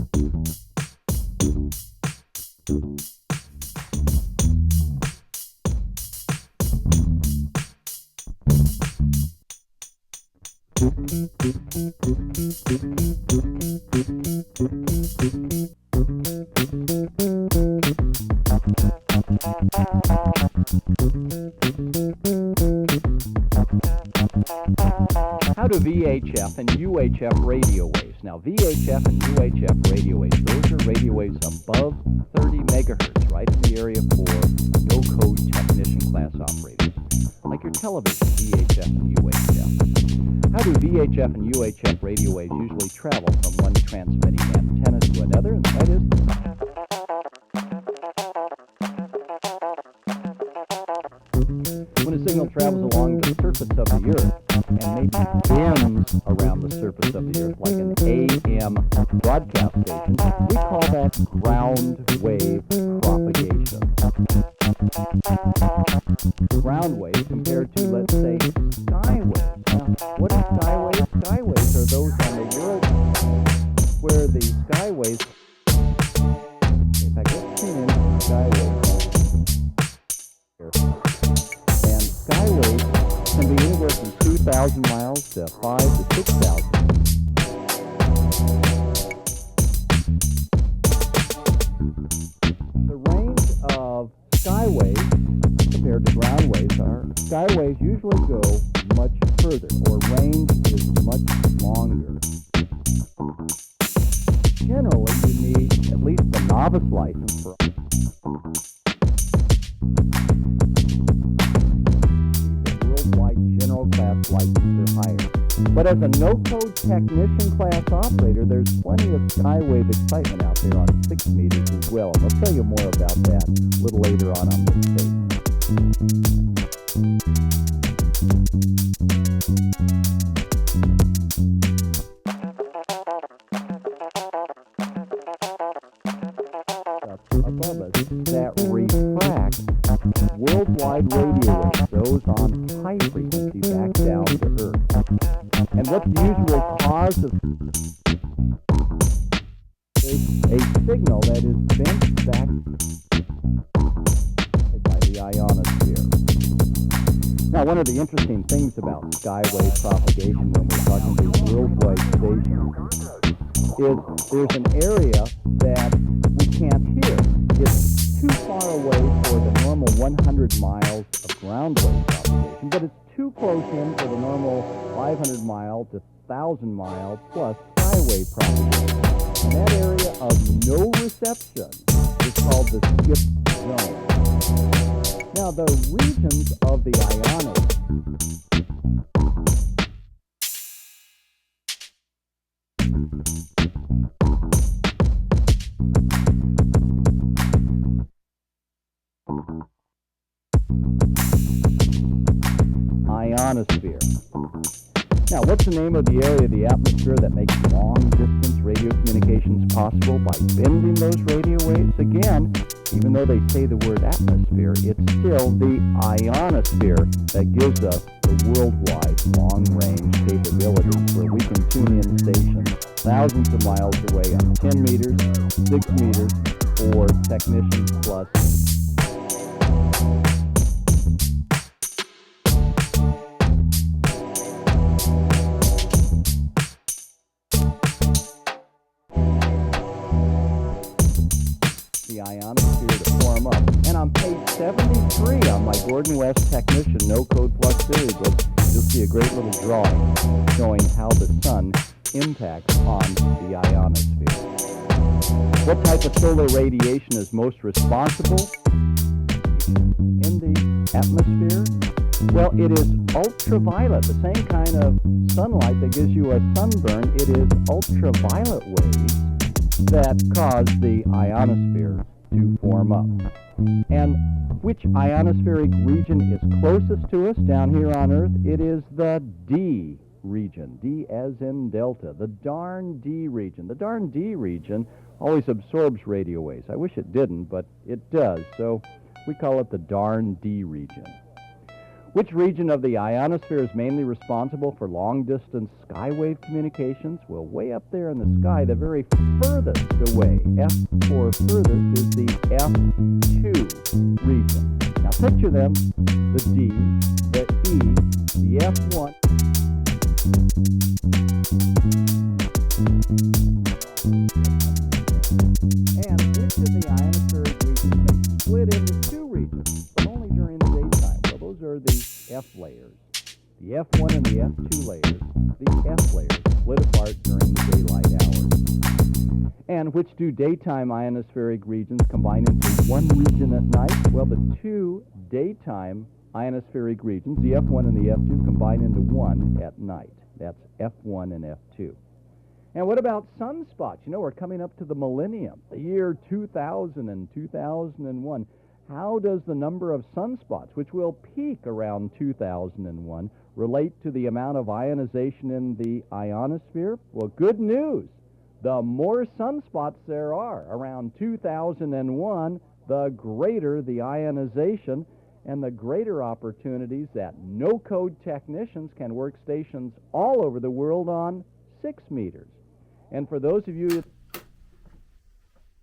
How do VHF and UHF radio waves? Now, VHF and UHF radio waves, those are radio waves above 30 megahertz, right in the area for no-code technician class operators, like your television, VHF and UHF. How do VHF and UHF radio waves usually travel from one transmitting antenna to another? And that is when a signal travels along the surface of the Earth and maybe bends around the surface of the Earth like an AM broadcast station, we call that ground wave propagation. Ground waves compared to, let's say, sky waves. Now, what are sky waves? Sky waves are those on the world where the sky waves, in fact, let's tune in to sky waves here. And sky waves can be anywhere from 2,000 miles to 5 to 6,000. The range of sky waves compared to ground waves are sky waves usually go much further, or range is much longer. Generally, you need at least a novice license for worldwide general class license or higher. But as a no-code technician class operator, there's plenty of skywave excitement out there on 6 meters as well. And I'll tell you more about that a little later on this tape. Above us that refract worldwide radio waves, those on high frequency back down to Earth. And what's the usual cause of is a signal that is bent back by the ionosphere. Now, one of the interesting things about skywave propagation when we're talking to worldwide stations is there's an area that we can't hear. It's too far away for the normal 100 miles of ground wave propagation, but it's too close in for the normal 500 mile to 1,000 mile plus skywave propagation. And that area of no reception is called the skip zone. Now, the regions of the ionosphere ionosphere. Now, what's the name of the area of the atmosphere that makes long-distance radio communications possible by bending those radio waves? Again, even though they say the word atmosphere, it's still the ionosphere that gives us the worldwide long-range capabilities where we can tune in stations thousands of miles away on 10 meters, 6 meters, or technicians plus. The ionosphere to form up. And on page 73 on my Gordon West Technician No Code Plus theory book, you'll see a great little drawing showing how the sun impacts on the ionosphere. What type of solar radiation is most responsible in the atmosphere? Well, it is ultraviolet, the same kind of sunlight that gives you a sunburn. It is ultraviolet waves that cause the ionosphere to form up. And which ionospheric region is closest to us down here on Earth? It is the D region, D as in Delta, the darn D region. The darn D region always absorbs radio waves. I wish it didn't, but it does, so we call it the darn D region. Which region of the ionosphere is mainly responsible for long-distance skywave communications? Well, way up there in the sky, the very furthest away, F for furthest, is the F2 region. Now picture them, the D, the E, the F1. And which of the ionospheric regions may split into two regions, but only during the daytime? Well, those are the F layers. The F1 and the F2 layers, the F layers, split apart during the daylight hours. And which do daytime ionospheric regions combine into one region at night? Well, the two daytime ionospheric regions, the F1 and the F2, combine into one at night. That's F1 and F2. And what about sunspots? You know, we're coming up to the millennium, the year 2000 and 2001. How does the number of sunspots, which will peak around 2001, relate to the amount of ionization in the ionosphere? Well, good news. The more sunspots there are around 2001, the greater the ionization and the greater opportunities that no-code technicians can work stations all over the world on 6 meters. And for those of you